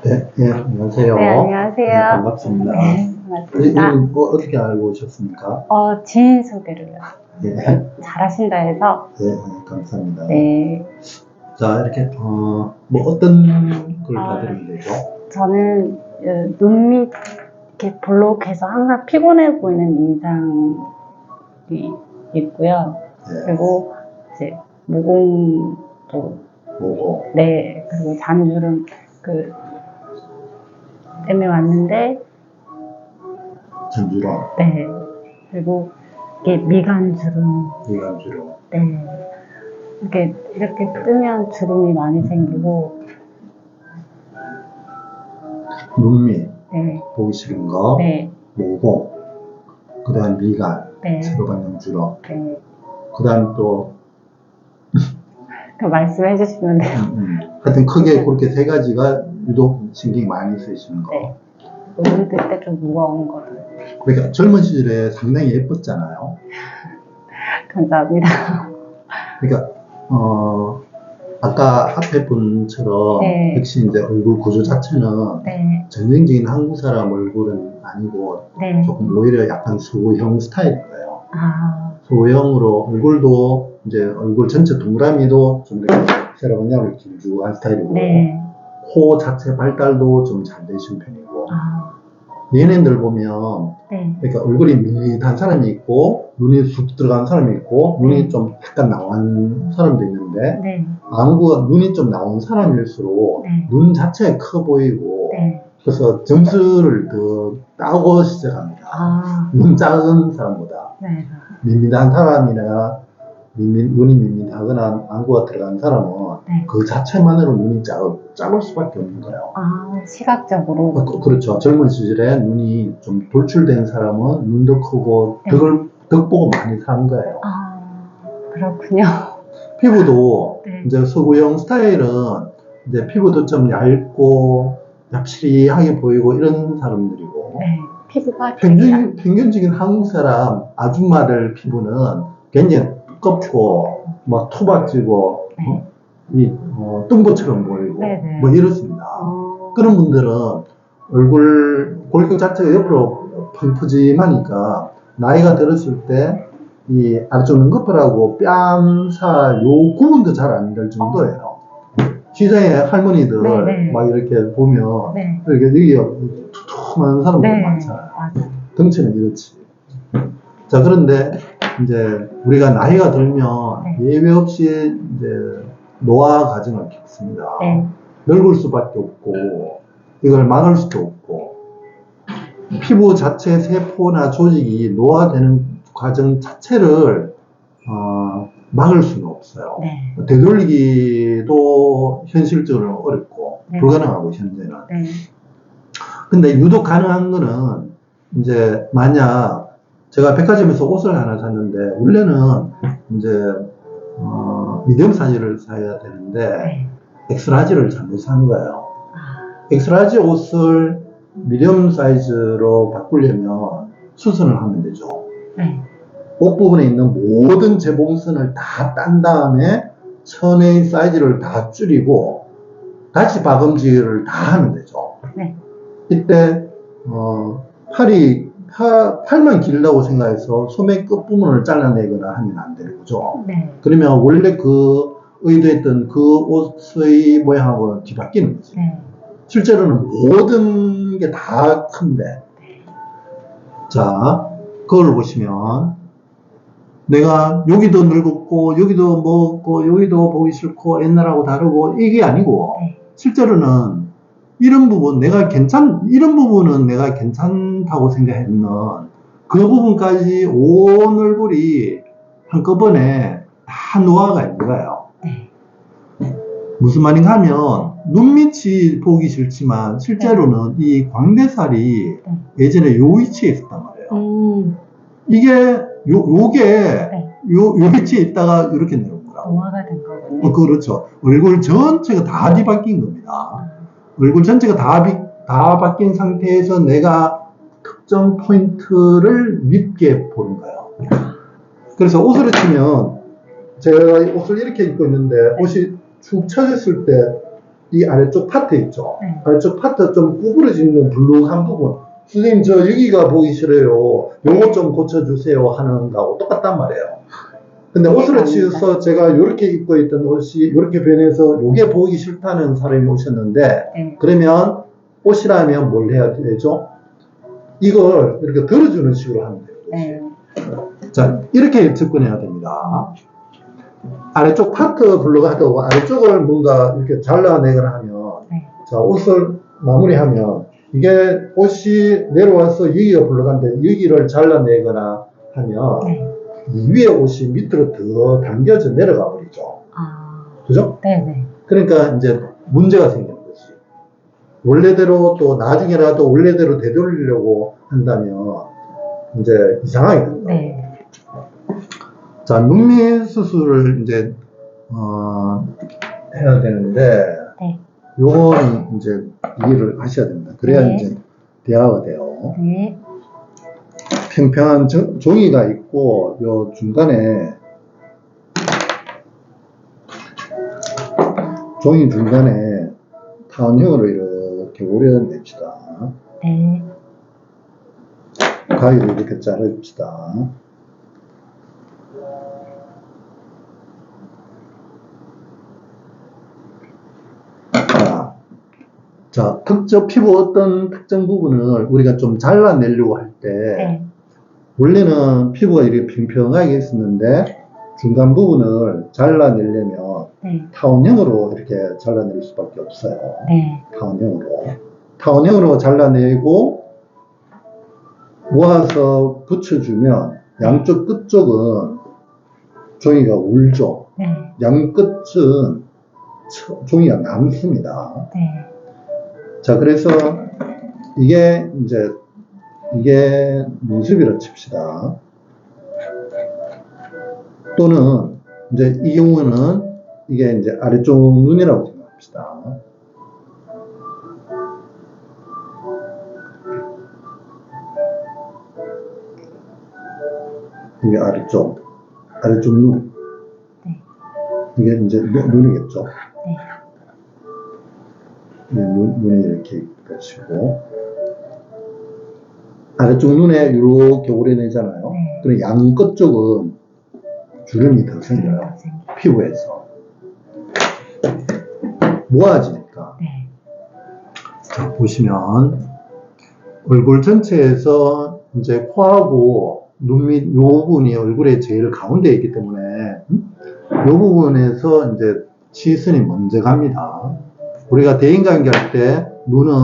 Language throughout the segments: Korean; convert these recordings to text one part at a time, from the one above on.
네, 안녕하세요. 네, 안녕하세요. 네, 반갑습니다. 네, 반갑습니다. 어떻게 알고 오셨습니까? 지인 소개로요. 네, 잘하신다 해서. 네, 감사합니다. 네. 자, 이렇게, 어떤 걸 아, 봐드리면 되죠? 저는 눈 밑 이렇게 볼록해서 항상 피곤해 보이는 인상이 있고요. 네, 그리고 이제 모공도, 보고, 네, 그리고 잔주름 때문에 왔는데, 전주로, 네. 그리고 이게 미간주름, 이간주로, 네. 이렇게 뜨면 주름이 많이 생기고, 눈밑, 네, 보기 싫은 거, 네, 모고, 그 다음 미간, 네, 세로방향 주로, 네. 그 다음 또, 그 말씀해 주시면 돼요. 하여튼 크게 그렇게 세 가지가 유독 신경이 많이 쓰이시는 거. 네. 눈 뜰 때 좀 무거운 거를. 그러니까 젊은 시절에 상당히 예뻤잖아요. 감사합니다. 그러니까 아까 앞에 분처럼 네. 역시 이제 얼굴 구조 자체는 네, 전형적인 한국 사람 얼굴은 아니고 네. 조금 오히려 약간 소형 스타일인 거예요. 아, 소형으로 얼굴도 이제 얼굴 전체 동그라미도 좀 이렇게 세로방향으로 길쭉한 스타일이고 네. 코 자체 발달도 좀 잘 되신 편이고 아, 얘네들 보면 네. 그러니까 얼굴이 밋밋한 사람이 있고 눈이 쑥 들어간 사람이 있고 눈이 좀 약간 나온 사람도 있는데 네. 안구가 눈이 좀 나온 사람일수록 네. 눈 자체가 커 보이고 네. 그래서 점수를 더 따고 시작합니다. 아, 눈 작은 사람보다 네. 밋밋한 사람이나 눈이 밋밋하거나 안구가 들어간 사람은 네. 그 자체만으로 눈이 작을 수밖에 없는 거예요. 아, 시각적으로. 그렇죠. 젊은 시절에 눈이 좀 돌출된 사람은 눈도 크고 네. 덕 보고 많이 산 거예요. 아, 그렇군요. 피부도 네. 이제 서구형 스타일은 이제 피부도 좀 얇고 얍실하게 보이고 이런 사람들이고 네. 피부가 평균적인 한국 사람 아줌마들 피부는 굉장히 두껍고 막 토박지고 네. 뚱보처럼 보이고 네네. 뭐 이렇습니다. 그런 분들은 얼굴 골격 자체가 옆으로 펑푸짐하니까 나이가 들었을 때 이 아래쪽 눈꺼풀하고 뺨살 요 구분도 잘 안 될 정도예요. 시장에 할머니들 네네. 막 이렇게 보면 네. 이렇게 여기가 두툼한 사람들 네. 많잖아요. 맞아. 덩치는 이렇지. 자, 그런데 이제 우리가 나이가 들면 네. 예외 없이 이제 노화 과정을 겪습니다. 네. 늙을 수밖에 없고 이걸 막을 수도 없고 피부 자체 세포나 조직이 노화되는 과정 자체를 막을 수는 없어요. 네. 되돌리기도 현실적으로 어렵고 네. 불가능하고 현재는. 네. 근데 유독 가능한 거는 이제 만약 제가 백화점에서 옷을 하나 샀는데 원래는 이제 미디엄 사이즈를 사야 되는데 네. 엑스라지를 잘못 산 거예요. 아, 엑스라지 옷을 미디엄 사이즈로 바꾸려면 수선을 하면 되죠. 네. 옷 부분에 있는 모든 재봉선을 다 딴 다음에 천의 사이즈를 다 줄이고 다시 박음질을 다 하면 되죠. 네. 이때 팔만 길다고 생각해서 소매 끝부분을 잘라내거나 하면 안 되는 거죠. 네. 그러면 원래 그 의도했던 그 옷의 모양하고는 뒤바뀌는 거죠. 네. 실제로는 모든 게 다 큰데. 자, 그걸 보시면 내가 여기도 늙었고 여기도 먹었고 여기도 보기 싫고 옛날하고 다르고 이게 아니고 네. 실제로는 이런 부분은 내가 괜찮다고 생각했는 그 부분까지 온 얼굴이 한꺼번에 다 노화가 있는 거예요. 네. 무슨 말인가 하면 눈밑이 보기 싫지만 실제로는 이 광대살이 예전에 요 위치에 있었단 말이에요. 이게 요게 네. 요 위치에 있다가 이렇게 내려오더라고요. 노화가 된 거군요. 그렇죠. 얼굴 전체가 다 뒤바뀐 겁니다. 얼굴 전체가 다 바뀐 상태에서 내가 특정 포인트를 밉게 보는 거예요. 그래서 옷을 치면 제가 옷을 이렇게 입고 있는데 옷이 축 처졌을 때 이 아래쪽 파트 있죠. 네. 아래쪽 파트 좀 구부러져 있는 블룩한 부분. 선생님, 저 여기가 보기 싫어요. 요거 좀 고쳐주세요 하는 거하고 똑같단 말이에요. 근데 옷으로 아닙니다. 치어서 제가 이렇게 입고 있던 옷이 이렇게 변해서 요게 보기 싫다는 사람이 오셨는데, 네. 그러면 옷이라면 뭘 해야 되죠? 이걸 이렇게 들어주는 식으로 하면 돼요. 네. 자, 이렇게 접근해야 됩니다. 아래쪽 파트 블루가 하고 아래쪽을 뭔가 이렇게 잘라내거나 하면, 네. 자, 옷을 마무리하면 이게 옷이 내려와서 여기가 블루가인데 여기를 잘라내거나 하면 네. 이 위에 옷이 밑으로 더 당겨져 내려가 버리죠. 아, 그죠? 네네. 그러니까 이제 문제가 생기는 거지. 원래대로 또 나중에라도 원래대로 되돌리려고 한다면 이제 이상하게 된다. 네. 자, 눈밑 수술을 이제 해야 되는데 네. 요거는 이제 이해를 하셔야 됩니다. 그래야 네. 이제 대화가 돼요. 네. 평평한 종이가 있고 요 중간에 종이 중간에 타원형으로 이렇게 오려냅시다. 네. 가위로 이렇게 자릅시다. 자, 피부 어떤 특정 부분을 우리가 좀 잘라내려고 할 때, 네. 원래는 피부가 이렇게 평평하게 있었는데, 중간 부분을 잘라내려면 네. 타원형으로 이렇게 잘라낼 수밖에 없어요. 네. 타원형으로 잘라내고, 모아서 붙여주면, 양쪽 끝쪽은 종이가 울죠. 네. 양 끝은 종이가 남습니다. 네. 자, 그래서 이게 눈썹이라 칩시다. 또는 이제 이 경우는 이게 이제 아래쪽 눈이라고 생각합시다. 이게 아래쪽 눈. 네. 이게 이제 눈이겠죠. 네. 눈이 이렇게 겹치고 아래쪽 눈에 이렇게 오려내잖아요. 네. 그럼 양 끝쪽은 주름이 더 생겨요. 피부에서 모아지니까. 네. 자, 보시면 얼굴 전체에서 이제 코하고 눈 밑 요 부분이 얼굴의 제일 가운데에 있기 때문에 요 부분에서 이제 시선이 먼저 갑니다. 우리가 대인관계할 때 눈은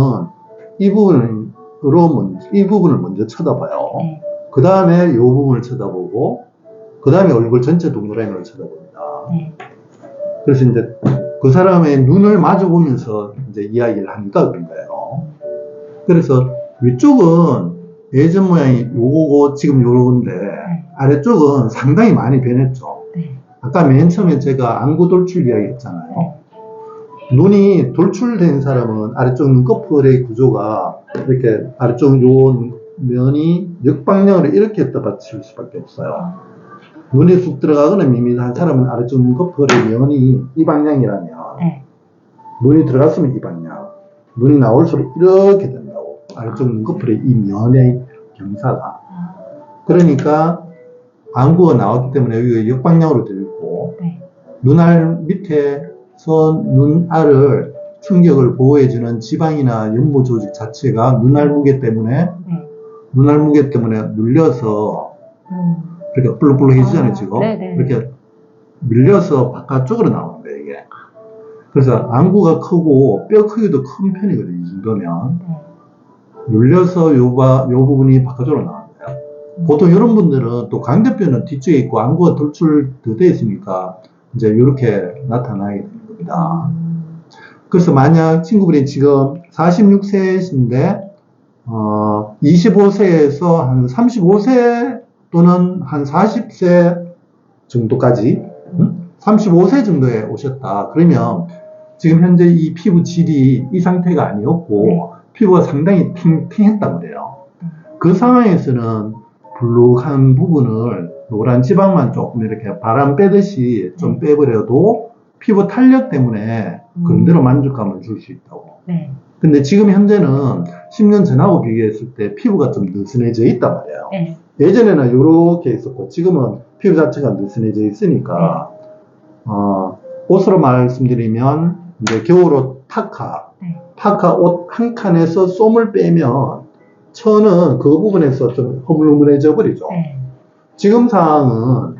이 부분을 먼저 쳐다봐요. 네. 그 다음에 이 부분을 쳐다보고, 그 다음에 얼굴 전체 동그라미를 쳐다봅니다. 네. 그래서 이제 그 사람의 눈을 마주보면서 이제 이야기를 하니까 그런 거예요. 그래서 위쪽은 예전 모양이 요거고 지금 요런데 아래쪽은 상당히 많이 변했죠. 네. 아까 맨 처음에 제가 안구 돌출 이야기 했잖아요. 네. 눈이 돌출된 사람은 아래쪽 눈꺼풀의 구조가 이렇게 아래쪽 요 면이 역방향으로 이렇게 떠받칠 수밖에 없어요. 눈이 쑥 들어가거나 밋밋한 사람은 아래쪽 눈꺼풀의 면이 이 방향이라면 네. 눈이 들어갔으면 이 방향, 눈이 나올수록 이렇게 된다고. 아래쪽 눈꺼풀의 이 면의 경사가. 그러니까 안구가 나왔기 때문에 여기가 역방향으로 되어 있고 네. 눈알 밑에서 눈알을 충격을 보호해주는 지방이나 연부 조직 자체가 눈알 무게 때문에 눌려서 이렇게 불룩불룩해지잖아요, 지금. 네네. 이렇게 밀려서 바깥쪽으로 나오는 거예요, 이게. 그래서 안구가 크고 뼈 크기도 큰 편이거든요, 이 정도면. 네. 눌려서 요 부분이 바깥쪽으로 나오는 거예요. 보통 이런 분들은 또 광대뼈는 뒤쪽에 있고 안구가 돌출되어 있으니까 이제 이렇게 나타나게 되는 겁니다. 그래서 만약 친구분이 지금 46세이신데 25세에서 한 35세 또는 한 40세 정도까지 35세 정도에 오셨다. 그러면 지금 현재 이 피부 질이 이 상태가 아니었고 네. 피부가 상당히 팅팅했단 말이에요. 그 상황에서는 불룩한 부분을 노란 지방만 조금 이렇게 바람 빼듯이 좀 빼버려도 피부 탄력 때문에 그런대로 만족감을 줄 수 있다고. 네. 근데 지금 현재는 10년 전하고 비교했을 때 피부가 좀 느슨해져 있단 말이에요. 네. 예전에는 이렇게 있었고 지금은 피부 자체가 느슨해져 있으니까 옷으로 말씀드리면 이제 겨울옷 파카, 네. 파카 옷 한 칸에서 솜을 빼면 천은 그 부분에서 좀 허물허물해져 버리죠. 네. 지금 상황은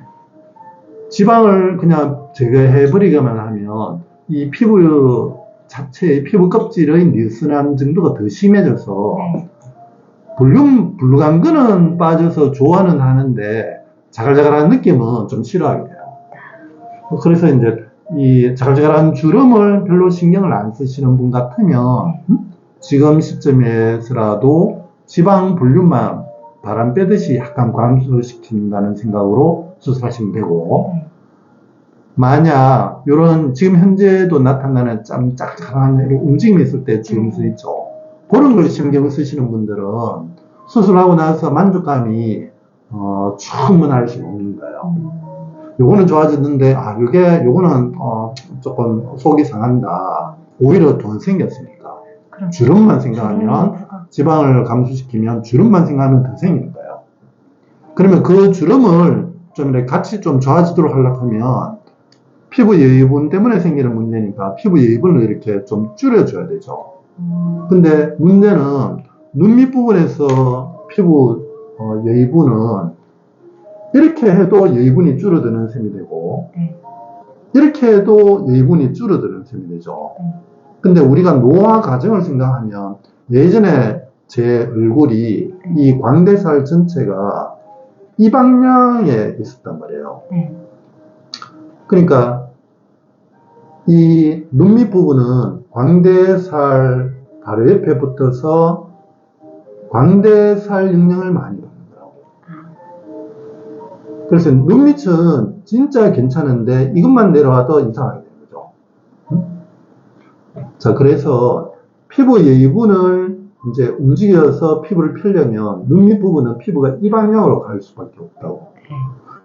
지방을 그냥 제거해 버리기만 하면 이 피부 자체의 피부 껍질의 느슨한 정도가 더 심해져서 네. 붉은 거는 빠져서 좋아는 하는데 자글자글한 느낌은 좀 싫어하게 돼요. 그래서 이제 이 자글자글한 주름을 별로 신경을 안 쓰시는 분 같으면 지금 시점에서라도 지방 볼륨만 바람 빼듯이 약간 감소시킨다는 생각으로 수술하시면 되고, 만약 이런 지금 현재도 나타나는 좀 짝짝한 이런 움직임이 있을 때 주름수 있죠. 그런 걸 신경 쓰시는 분들은 수술하고 나서 만족감이 충분할 수 없는 거예요. 요거는 좋아졌는데 요거는 조금 속이 상한다. 오히려 돈 생겼으니까. 그렇죠. 주름만 생각하면 지방을 감소시키면 주름만 생각하면 더 생기는 거예요. 그러면 그 주름을 좀 이렇게 같이 좀 좋아지도록 하려고 하면 피부 여유분 때문에 생기는 문제니까 피부 여유분을 이렇게 좀 줄여줘야 되죠. 근데 문제는 눈 밑부분에서 피부 여유분은 이렇게 해도 여유분이 줄어드는 셈이 되고 이렇게 해도 여유분이 줄어드는 셈이 되죠. 근데 우리가 노화 과정을 생각하면 예전에 제 얼굴이 이 광대살 전체가 이 방향에 있었단 말이에요. 그러니까 이 눈 밑부분은 광대살 바로 옆에 붙어서 광대살 영향을 많이 받는 거라고. 그래서 눈 밑은 진짜 괜찮은데 이것만 내려와도 이상하게 되는 거죠. 자, 그래서 피부 여유분을 이제 움직여서 피부를 펴려면 눈 밑부분은 피부가 이 방향으로 갈 수밖에 없다고.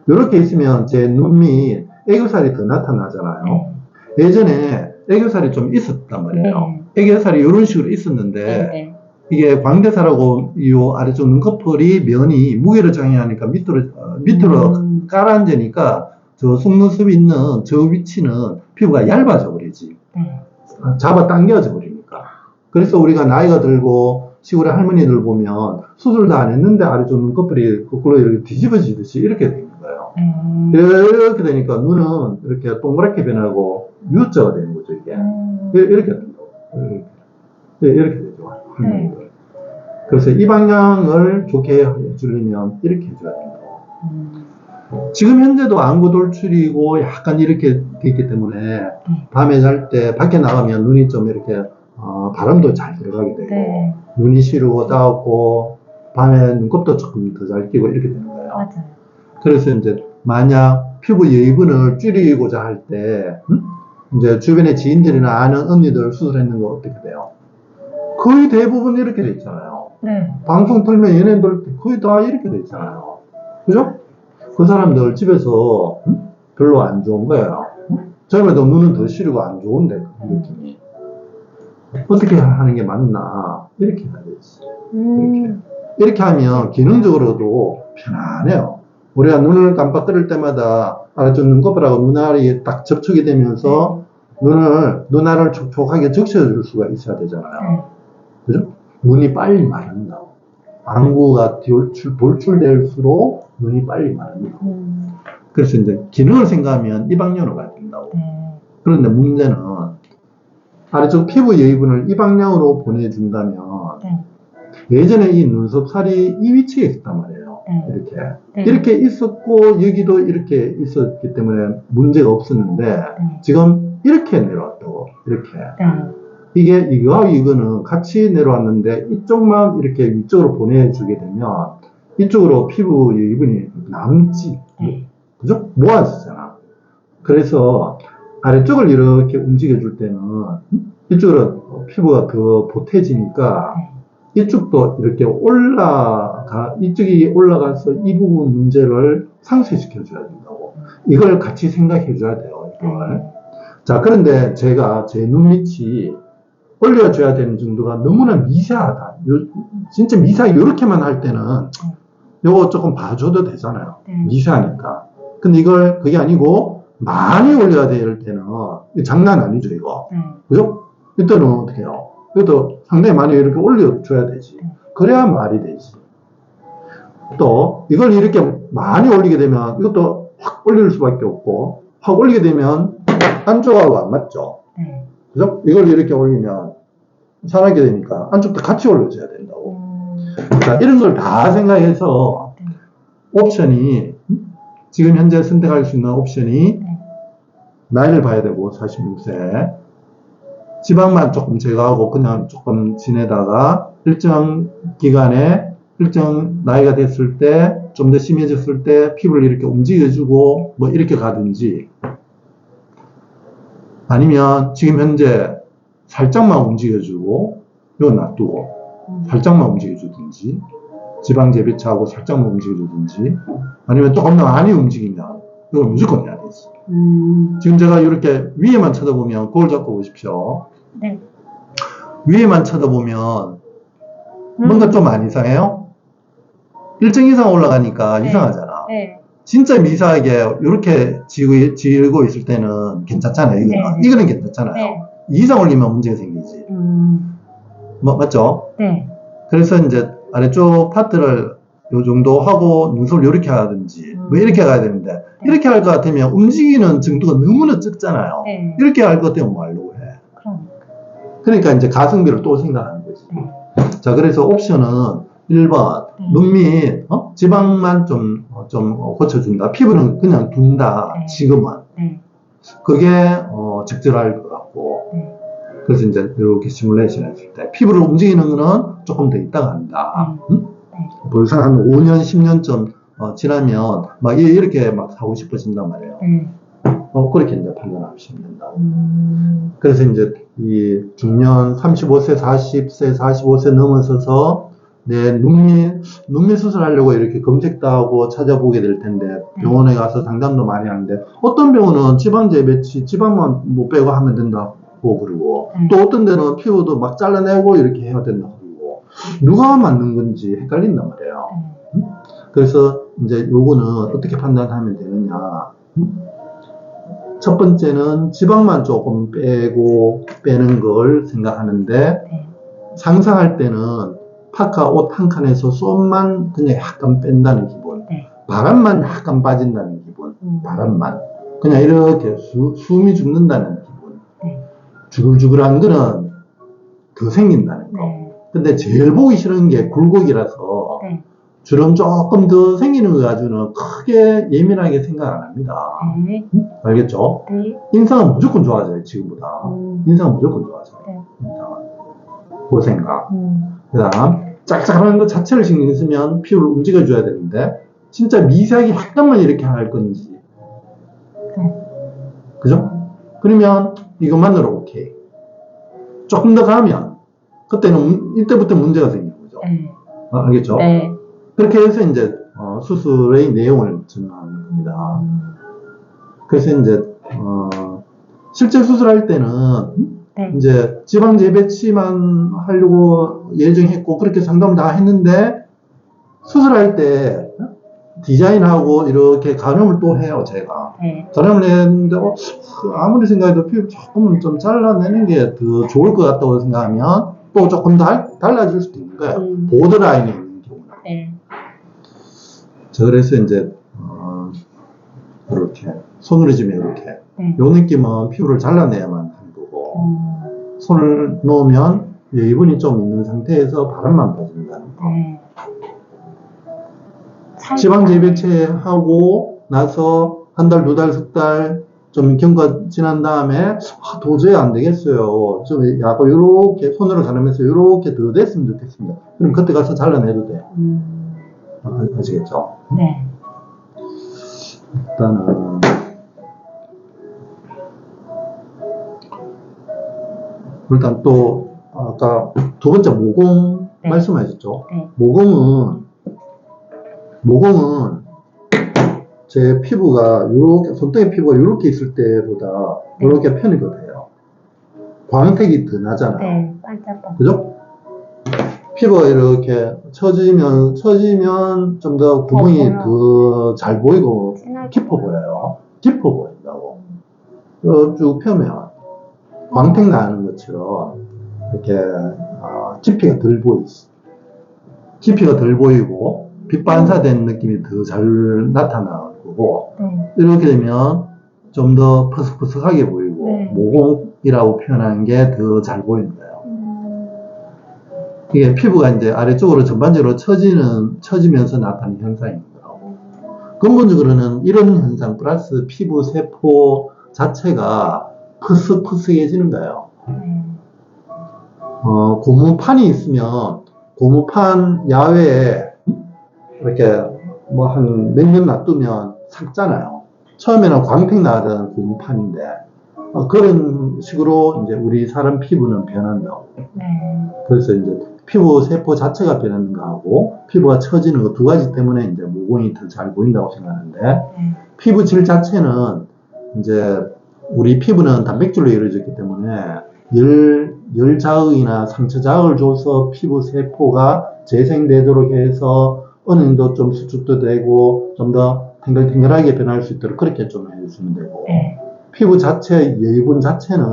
이렇게 있으면 제 눈 밑 애교살이 더 나타나잖아요. 예전에 애교살이 좀 있었단 말이에요. 애교살이 이런 식으로 있었는데 이게 광대살하고 이 아래쪽 눈꺼풀이 면이 무게를 장애하니까 밑으로 깔아앉으니까 저 속눈썹이 있는 저 위치는 피부가 얇아져 버리지. 잡아 당겨져 버리니까. 그래서 우리가 나이가 들고 시골의 할머니들 보면 수술 다 안 했는데 아래쪽 눈꺼풀이 거꾸로 이렇게 뒤집어지듯이 이렇게 되는 거예요. 이렇게 되니까 눈은 이렇게 동그랗게 변하고 U자가 되는 거죠, 이게. 이렇게 된다고. 이렇게 되죠. 그래서 이 방향을 좋게 해주려면 이렇게 해줘야 된다고. 지금 현재도 안구 돌출이고 약간 이렇게 돼 있기 때문에 밤에 잘 때 밖에 나가면 눈이 좀 이렇게 바람도 잘 들어가게 되고 눈이 시리고 따갑고 밤에 눈곱도 조금 더 잘 끼고 이렇게 되는 거예요. 맞아요. 그래서 이제 만약 피부 여유분을 줄이고자 할 때 이제 주변의 지인들이나 아는 언니들 수술했는 거 어떻게 돼요? 거의 대부분 이렇게 돼 있잖아요. 방송 틀면 연예인들 거의 다 이렇게 돼 있잖아요. 그죠? 그 사람들 집에서 별로 안 좋은 거예요. 젊어도 눈은 더 시리고 안 좋은데 그 느낌이. 어떻게 하는 게 맞나? 이렇게 해야 되지. 이렇게 하면 기능적으로도 편안해요. 우리가 눈을 깜빡거릴 때마다 아래쪽 눈꺼풀하고 눈알이 딱 접촉이 되면서 눈알을 촉촉하게 적셔줄 수가 있어야 되잖아요. 그죠? 눈이 빨리 마른다. 안구가 돌출될수록 눈이 빨리 마른다. 그래서 이제 기능을 생각하면 이 방향으로 가야 된다고. 그런데 문제는 아래쪽 피부 여유분을 이 방향으로 보내준다면 예전에 이 눈썹살이 이 위치에 있었단 말이에요. 이렇게 있었고 여기도 이렇게 있었기 때문에 문제가 없었는데 지금 이렇게 내려왔다고. 이렇게. 이게 이거하고 이거는 같이 내려왔는데 이쪽만 이렇게 위쪽으로 보내주게 되면 이쪽으로 피부 여유분이 남지. 그죠? 모아지잖아. 그래서 아래쪽을 이렇게 움직여줄 때는 이쪽으로 피부가 더 보태지니까 이쪽도 이렇게 이쪽이 올라가서 이 부분 문제를 상쇄시켜줘야 된다고. 이걸 같이 생각해줘야 돼요. 이걸. 자, 그런데 제가 제 눈밑이 올려줘야 되는 정도가 너무나 미세하다. 진짜 미세하게 이렇게만 할 때는 요거 조금 봐줘도 되잖아요. 미세하니까. 근데 이걸 그게 아니고 많이 올려야 될 때는 이거 장난 아니죠, 이거. 그죠? 이때는 어떻게 해요? 이것도 상당히 많이 이렇게 올려줘야 되지. 그래야 말이 되지. 또 이걸 이렇게 많이 올리게 되면 이것도 확 올릴 수밖에 없고, 확 올리게 되면 안쪽하고 안 맞죠. 그죠? 이걸 이렇게 올리면 이상하게 되니까 안쪽도 같이 올려줘야 된다고. 자, 이런 걸 다 생각해서 옵션이, 지금 현재 선택할 수 있는 옵션이 나이를 봐야 되고, 46세. 지방만 조금 제거하고 그냥 조금 지내다가 일정 기간에 일정 나이가 됐을 때, 좀 더 심해졌을 때 피부를 이렇게 움직여주고 뭐 이렇게 가든지, 아니면 지금 현재 살짝만 움직여주고 이건 놔두고 살짝만 움직여주든지, 지방 재배치하고 살짝만 움직여주든지, 아니면 조금 더 많이 움직이면 이걸 무조건 해야 되지. 지금 제가 이렇게 위에만 쳐다보면, 거울 잡고 보십시오. 네. 위에만 쳐다보면 뭔가 좀 안 이상해요? 일정 이상 올라가니까 이상하잖아. 진짜 미세하게 이렇게 지고 있을 때는 괜찮잖아요. 이거는 괜찮잖아요. 이 이상 올리면 문제가 생기지. 맞죠? 그래서 이제 아래쪽 파트를 요 정도 하고 눈썹을 이렇게 하든지 뭐 이렇게 가야 되는데, 이렇게 할 것 같으면 움직이는 정도가 너무나 적잖아요. 이렇게 할 것 같으면 뭐 하려고 해. 그러니까 이제 가성비를 또 생각하는 거지. 자, 그래서 옵션은 1번 눈밑 지방만 좀 고쳐준다. 피부는 그냥 둔다. 지금은 그게 적절할 것 같고, 그래서 이제 이렇게 시뮬레이션 했을 때 피부를 움직이는 거는 조금 더 있다가 한다. 벌써 한 5년 10년쯤 지나면 막 이렇게 막 사고 싶어진단 말이에요. 그렇게 이제 판단하시면 된다. 그래서 이제 이 중년 35세, 40세, 45세 넘어서서 내 눈밑 수술하려고 이렇게 검색도 하고 찾아보게 될 텐데, 병원에 가서 상담도 많이 하는데, 어떤 병원은 지방 재배치, 지방만 못 빼고 하면 된다고 그러고, 또 어떤 데는 피부도 막 잘라내고 이렇게 해야 된다고 그러고, 누가 맞는 건지 헷갈린단 말이에요. 그래서 이제 요거는 어떻게 판단하면 되느냐. 첫 번째는 지방만 조금 빼는 걸 생각하는데, 상상할 때는 파카 옷 한 칸에서 솜만 그냥 약간 뺀다는 기분, 바람만 약간 빠진다는 기분, 바람만 그냥 이렇게 숨이 죽는다는 기분, 주글주글한 거는 더 생긴다는 거. 근데 제일 보기 싫은 게 굴곡이라서 주름 조금 더 생기는 거 가지고는 크게 예민하게 생각 안 합니다. 알겠죠? 인상은 무조건 좋아져요. 지금보다 인상은 무조건 좋아져요. 그 생각. 그 다음, 짝짝한 것 자체를 신경 쓰면 피부를 움직여줘야 되는데, 진짜 미세하게 약간만 이렇게 할 건지. 그죠? 그러면 이것만으로 오케이. 조금 더 가면, 그때는, 이때부터 문제가 생기는 거죠. 알겠죠? 그렇게 해서 이제, 수술의 내용을 정하는 겁니다. 그래서 이제, 실제 수술할 때는, 이제 지방 재배치만 하려고 예정했고 그렇게 상담 다 했는데, 수술할 때 디자인하고 이렇게 가늠을 또 해요. 제가 가늠을 했는데 아무리 생각해도 피부 조금은 좀 잘라내는 게 더 좋을 것 같다고 생각하면 또 조금 달라질 수도 있는 거예요. 보드라인이 있는 경우는. 자, 그래서 이제 이렇게 손으로 지면 이렇게 요 느낌은 피부를 잘라내야만 하는 거고, 손을 놓으면 여유분이 좀 있는 상태에서 바람만 빠진다는 거. 지방 재배치하고 나서 한 달, 두 달, 석 달 좀 경과 지난 다음에 도저히 안 되겠어요. 좀 약간 요렇게 손으로 가르면서 요렇게 더 됐으면 좋겠습니다. 그럼 그때 가서 잘라내도 돼요. 아시겠죠? 일단은 일단 또 아까 두 번째 모공 말씀하셨죠? 모공은 제 피부가 이렇게, 손등의 피부가 이렇게 있을 때보다 네. 이렇게 편이 더 돼요. 광택이 더 나잖아요. 네, 반짝반짝. 그죠? 피부가 이렇게 처지면 좀 더 구멍이 보여. 더 잘 보이고 진하게 깊어 보여요. 보여요. 깊어 보인다고. 쭉 펴면 광택 나는 것처럼 이렇게 깊이가 덜 보이지. 깊이가 덜 보이고 빛 반사된 느낌이 더 잘 나타나고 네. 이렇게 되면 좀 더 퍼석퍼석하게 보이고 네. 모공이라고 표현한 게 더 잘 보이는 거예요. 이게 피부가 이제 아래쪽으로 전반적으로 처지면서 나타나는 현상인 거라고. 근본적으로는 이런 현상 플러스 피부 세포 자체가 퍼석퍼석해지는 거예요. 네. 고무판이 있으면 고무판 야외에 이렇게 뭐 한 몇 년 놔두면 삭잖아요. 처음에는 광택 나던 고무판인데 그런 식으로 이제 우리 사람 피부는 변한다고. 네. 그래서 이제 피부 세포 자체가 변하는 거하고 피부가 처지는 거 두 가지 때문에 이제 모공이 더 잘 보인다고 생각하는데 네. 피부 질 자체는 이제 우리 피부는 단백질로 이루어졌기 때문에 열 자극이나 상처 자극을 줘서 피부 세포가 재생되도록 해서 어느 정도 좀 수축도 되고 좀 더 탱글탱글하게 변할 수 있도록 그렇게 좀 해주시면 되고 네. 피부 자체 여유분 자체는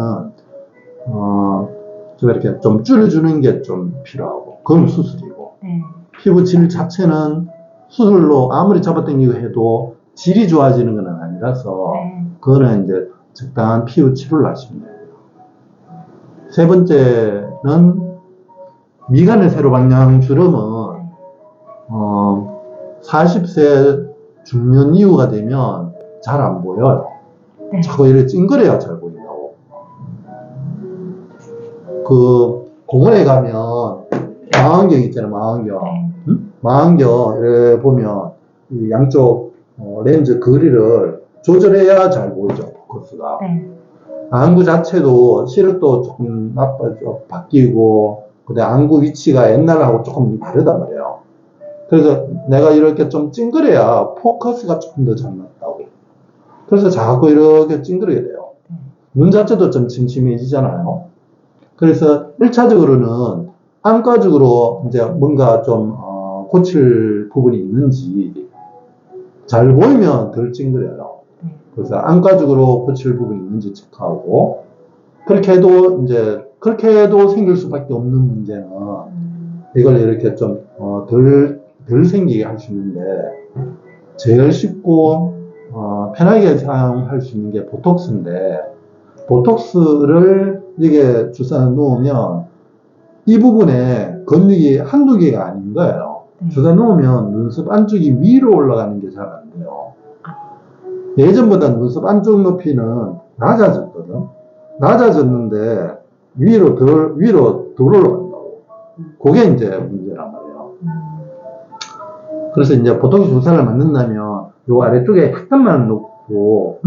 좀 이렇게 좀 줄여주는 게 좀 필요하고 그건 수술이고 네. 피부 질 자체는 수술로 아무리 잡아당기고 해도 질이 좋아지는 건 아니라서 네. 그거는 이제 적당한 피부 치료를 하시면 돼요. 세 번째는 미간의 세로방향 주름은 40세 중년 이후가 되면 잘 안 보여요. 네. 자꾸 이렇게 찡그려야 잘 보인다고. 그 공원에 가면 망원경 있잖아요, 망원경. 네. 응? 망원경 이렇게 보면 이 양쪽 렌즈 거리를 조절해야 잘 보이죠, 코스가. 네. 안구 자체도 시력도 조금 바뀌고, 근데 안구 위치가 옛날하고 조금 다르단 말이에요. 그래서 내가 이렇게 좀 찡그려야 포커스가 조금 더 잘 맞다고. 그래서 자꾸 이렇게 찡그리게 돼요. 눈 자체도 좀 침침해지잖아요. 그래서 1차적으로는 안과적으로 이제 뭔가 좀 고칠 부분이 있는지 잘 보이면 덜 찡그려요. 그래서 안과적으로 고칠 부분이 있는지 체크하고 그렇게 해도 생길 수밖에 없는 문제는 이걸 이렇게 좀 덜 생기게 할 수 있는데 제일 쉽고 편하게 사용할 수 있는 게 보톡스인데 보톡스를 이게 주사 놓으면 이 부분에 근육이 한두 개가 아닌 거예요. 주사 놓으면 눈썹 안쪽이 위로 올라가는 게 잘 안 돼요. 예전보다 눈썹 안쪽 높이는 낮아졌거든. 낮아졌는데 위로 덜 올라간다고. 그게 이제 문제란 말이에요. 그래서 이제 보톡스 주사를 맞는다면 요 아래쪽에 약간만 놓고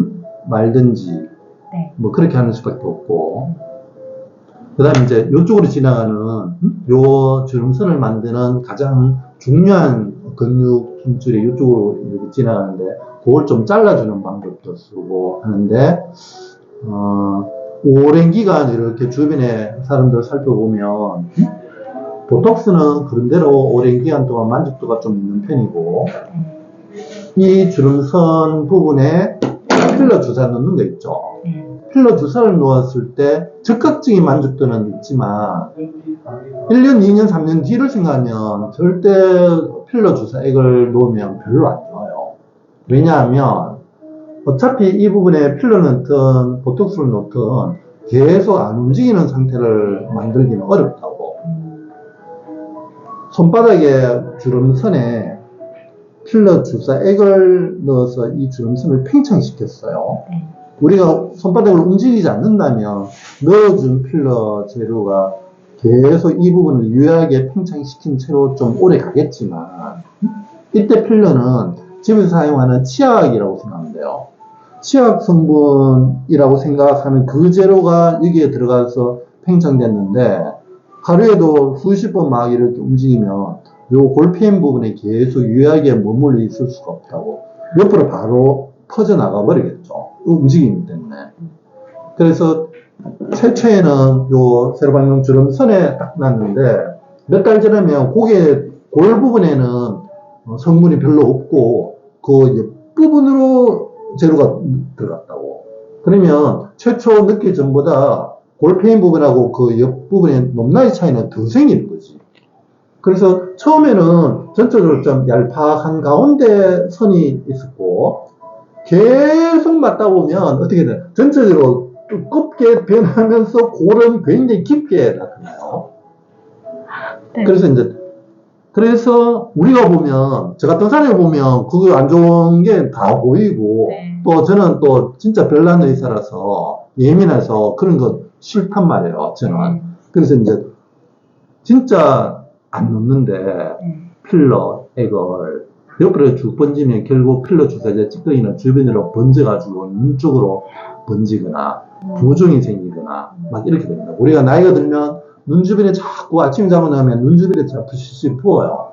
말든지 네. 뭐 그렇게 하는 수밖에 없고 그 다음에 이제 이쪽으로 지나가는 요 주름선을 만드는 가장 중요한 근육 힘줄이 이쪽으로 이렇게 지나가는데 그걸 좀 잘라주는 방법도 쓰고 하는데 오랜 기간 이렇게 주변에 사람들 살펴보면 보톡스는 그런대로 오랜 기간 동안 만족도가 좀 있는 편이고 이 주름선 부분에 필러 주사 넣는 거 있죠. 필러 주사를 놓았을 때 즉각적인 만족도는 있지만 1년, 2년, 3년 뒤를 생각하면 절대 필러 주사액을 놓으면 별로 안 좋아요. 왜냐하면 어차피 이 부분에 필러를 넣든 보톡스를 넣든 계속 안 움직이는 상태를 만들기는 어렵다고. 손바닥에 주름선에 필러 주사액을 넣어서 이 주름선을 팽창시켰어요. 우리가 손바닥을 움직이지 않는다면 넣어준 필러 재료가 계속 이 부분을 유효하게 팽창시킨 채로 좀 오래 가겠지만 이때 필러는 집에서 사용하는 치약이라고 생각하면 돼요. 치약 성분이라고 생각하면 그 재료가 여기에 들어가서 팽창됐는데 하루에도 수십 번 막 이렇게 움직이면 요 골피엠 부분에 계속 유효하게 머물러 있을 수가 없다고. 옆으로 바로 퍼져나가 버리겠죠. 움직이기 때문에. 그래서 최초에는 요 세로방향 주름선에 딱 놨는데 몇 달 지나면 골 부분에는 성분이 별로 없고 그 옆부분으로 재료가 들어갔다고. 그러면 최초 넣기 전보다 골페인 부분하고 그 옆부분의 높낮이 차이는 더 생기는 거지. 그래서 처음에는 전체적으로 좀 얄팍한 가운데 선이 있었고 계속 맞다 보면 어떻게 돼? 전체적으로 두껍게 변하면서 골은 굉장히 깊게 나타나요. 네. 그래서 우리가 보면, 저 같은 사람이 보면 그거 안 좋은 게 다 보이고, 네. 또 저는 또 진짜 별난 의사라서 예민해서 그런 거 싫단 말이에요, 저는. 그래서 이제 진짜 안 놓는데, 필러, 액을 옆으로 쭉 번지면 결국 필러 주사제 찌꺼기는 주변으로 번져가지고 눈 쪽으로 번지거나, 부종이 생기거나, 막 이렇게 됩니다. 우리가 나이가 들면 눈 주변에 자꾸 아침에 자고 나면 눈 주변에 자꾸 실실 부어요.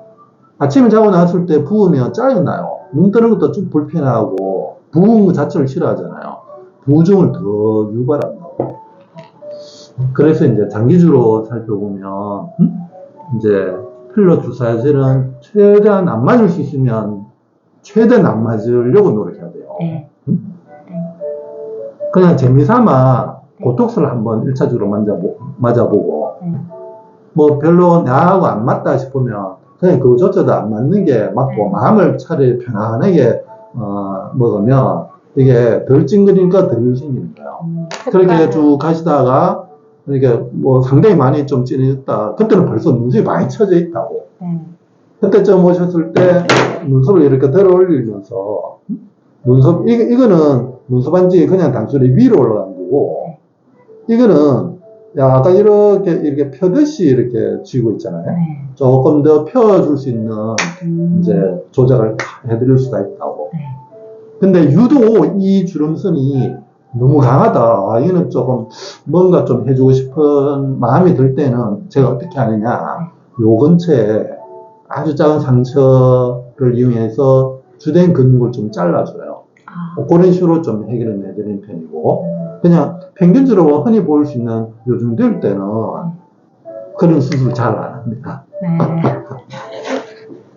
아침에 자고 났을 때 부으면 짜증나요. 눈 뜨는 것도 좀 불편하고 부은 것 자체를 싫어하잖아요. 부종을 더 유발한다고. 그래서 이제 장기주로 살펴보면 이제 필러 주사제는 최대한 안 맞을 수 있으면 최대한 안 맞으려고 노력해야 돼요. 네. 그냥 재미삼아 보톡스를 한번 1차적으로 맞아보고 뭐 별로 나하고 안 맞다 싶으면 그냥 그거조차도 안 맞는 게 맞고 마음을 차라리 편안하게 먹으면 이게 덜 찡그리니까 덜 생기는 거예요. 그렇게 쭉 가시다가 이렇게 뭐 상당히 많이 좀 진해졌다. 그때는 벌써 눈썹이 많이 쳐져 있다고. 그때쯤 오셨을 때 눈썹을 이렇게 들어 올리면서 눈썹 이거는 눈썹 반지 그냥 단순히 위로 올라간 거고 이거는 약간 이렇게 펴듯이 이렇게 쥐고 있잖아요. 조금 더 펴줄 수 있는 이제 조작을 해드릴 수가 있다고. 근데 유독 이 주름선이 너무 강하다. 이거는 조금 뭔가 좀 해주고 싶은 마음이 들 때는 제가 어떻게 하느냐. 요 근처에 아주 작은 상처를 이용해서 주된 근육을 좀 잘라줘요. 그런 식으로 좀 해결을 해드리는 편이고. 그냥 평균적으로 흔히 볼 수 있는 요즘 될 때는 그런 수술 잘 안 합니다.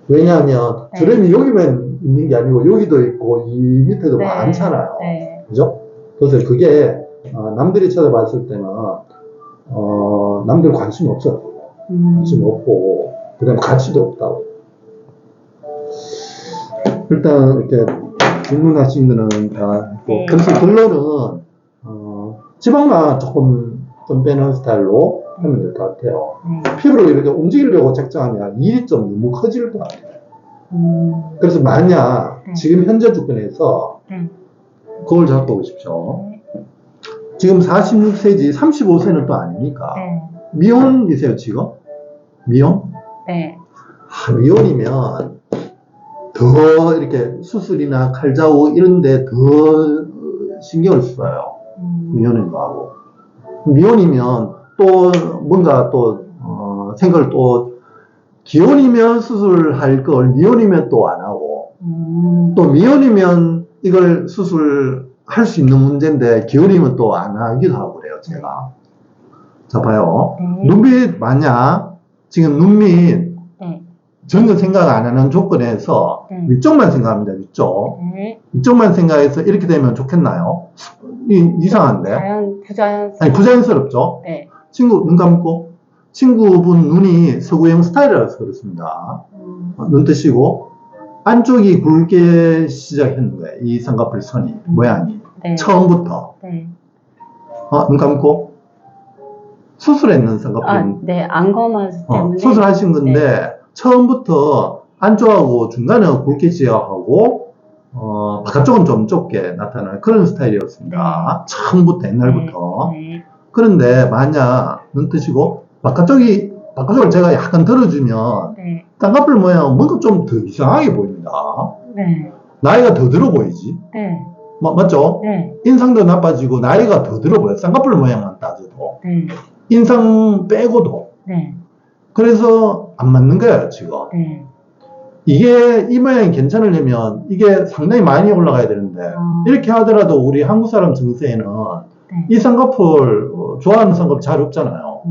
왜냐하면 주름이 여기만 있는 게 아니고 여기도 있고 이 밑에도 많잖아요. 그죠? 그래서 그게 남들이 찾아봤을 때는 남들 관심이 없어요. 관심 없고 그다음에 가치도 없다고. 일단 이렇게 질문하신 거는 다 있고 그래서 결론은 지방만 조금 좀 빼는 스타일로 하면 될 것 같아요. 피부를 이렇게 움직이려고 작정하면 일이 좀 너무 커질 것 같아요. 그래서 만약 지금 현재 조건에서 그걸 잡고 보십시오. 지금 46세지 35세는 또 아니니까 미혼이세요 지금? 미혼? 네. 미혼이면 더 이렇게 수술이나 칼자국 이런데 더 신경을 써요. 미혼인 거하고. 미혼이면 또 뭔가 또 생각을 또 기혼이면 수술할 걸 미혼이면 또 안 하고 또 미혼이면 이걸 수술할 수 있는 문제인데 기혼이면 또 안 하기도 하고 그래요 제가. 자 봐요. 눈밑 만약 지금 눈밑 전혀 생각 안 하는 조건에서 위쪽만 생각합니다. 위쪽만 생각해서 이렇게 되면 좋겠나요? 이상한데? 부자연스럽죠. 아니, 부자연스럽죠? 친구 눈 감고 친구분 눈이 서구형 스타일이라서 그렇습니다. 눈 뜨시고 안쪽이 굵게 시작했는 거예요. 이 쌍꺼풀 선이 모양이 처음부터 눈 감고 수술했는 쌍꺼풀 안 감아서 때문에 수술하신 건데 처음부터 안쪽하고 중간은 굵게 시작하고 바깥쪽은 좀 좁게 나타나는 그런 스타일이었습니다. 처음부터 옛날부터. 그런데 만약 눈 뜨시고 바깥쪽을 제가 약간 들어주면 쌍꺼풀 모양은 뭔가 좀 더 이상하게 보입니다. 나이가 더 들어 보이지? 맞죠? 인상도 나빠지고 나이가 더 들어 보여요. 쌍꺼풀 모양만 따져도. 인상 빼고도. 그래서 안 맞는 거예요 지금. 이게 이 모양이 괜찮으려면 이게 상당히 많이 올라가야 되는데 이렇게 하더라도 우리 한국 사람 증세에는 네. 이 쌍꺼풀 좋아하는 쌍꺼풀 잘 없잖아요.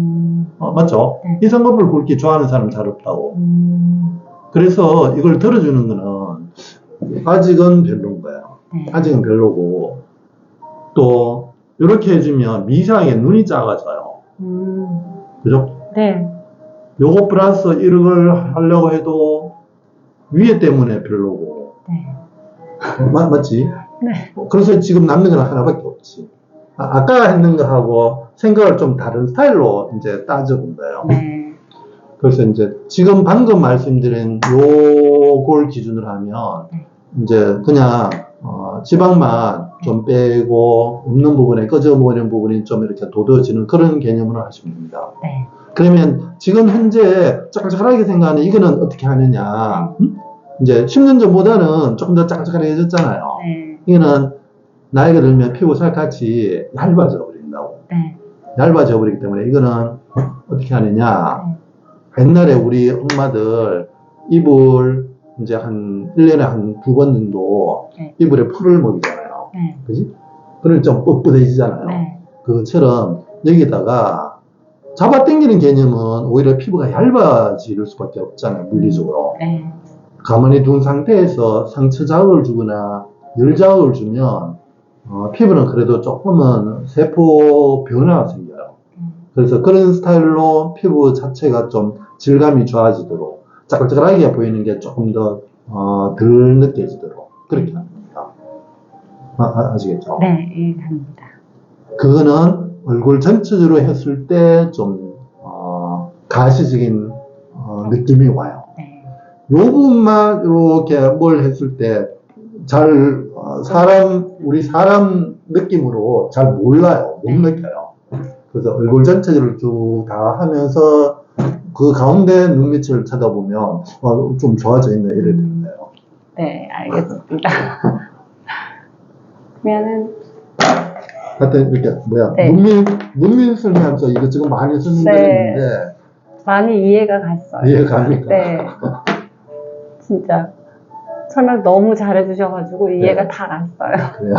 맞죠? 네. 이 쌍꺼풀 굵기 좋아하는 사람 잘 없다고. 그래서 이걸 들어주는 거는 아직은 별로인 거예요. 네. 아직은 별로고 또 이렇게 해주면 미세하게 눈이 작아져요. 그죠? 네. 요거 플러스 이걸 하려고 해도 위에 때문에 별로고. 네. 맞지? 네. 그래서 지금 남는 건 하나밖에 없지. 아까 했는 거하고 생각을 좀 다른 스타일로 이제 따져본 거예요. 네. 그래서 이제 지금 방금 말씀드린 요걸 기준으로 하면 네. 이제 그냥 지방만 좀 빼고 없는 부분에 꺼져버리는 부분이 좀 이렇게 돋워지는 그런 개념으로 하시면 됩니다. 네. 그러면 지금 현재 짝짝하게 생각하는 이거는 어떻게 하느냐. 이제 10년 전보다는 조금 더 짝짝해졌잖아요. 네. 이거는 나이가 들면 피부 살갗이 얇아져 버린다고. 네. 얇아져 버리기 때문에 이거는 어떻게 하느냐. 네. 옛날에 우리 엄마들 이불 이제 한 1년에 한 2번 정도 네. 이불에 풀을 먹이잖아요. 네. 그지? 그러면 좀 뻣뻣해지잖아요. 네. 그것처럼 여기다가 잡아당기는 개념은 오히려 피부가 얇아질 수밖에 없잖아요. 물리적으로. 네. 가만히 둔 상태에서 상처 자극을 주거나 열 자극을 주면 피부는 그래도 조금은 세포 변화가 생겨요. 그래서 그런 스타일로 피부 자체가 좀 질감이 좋아지도록 짜글짜글하게 보이는 게 조금 더 덜 느껴지도록 그렇게 합니다. 아시겠죠? 네. 이해합니다. 그거는 얼굴 전체적으로 했을 때 좀 가시적인 느낌이 와요. 네. 요 부분만 이렇게 뭘 했을 때 잘 우리 사람 느낌으로 잘 몰라요. 못 느껴요. 그래서 얼굴 전체를 쭉 다 하면서 그 가운데 눈밑을 쳐다보면 좀 좋아져 있네 이래 되는데요. 네. 알겠습니다. 그러면은 하여튼 이렇게 네. 눈밑 설명하면서 이거 지금 많이 설명드렸는데 많이 이해가 갔어요. 이해가 갑니까? 네. 진짜 설명 너무 잘해주셔가지고 이해가 네. 다 갔어요. 그래요.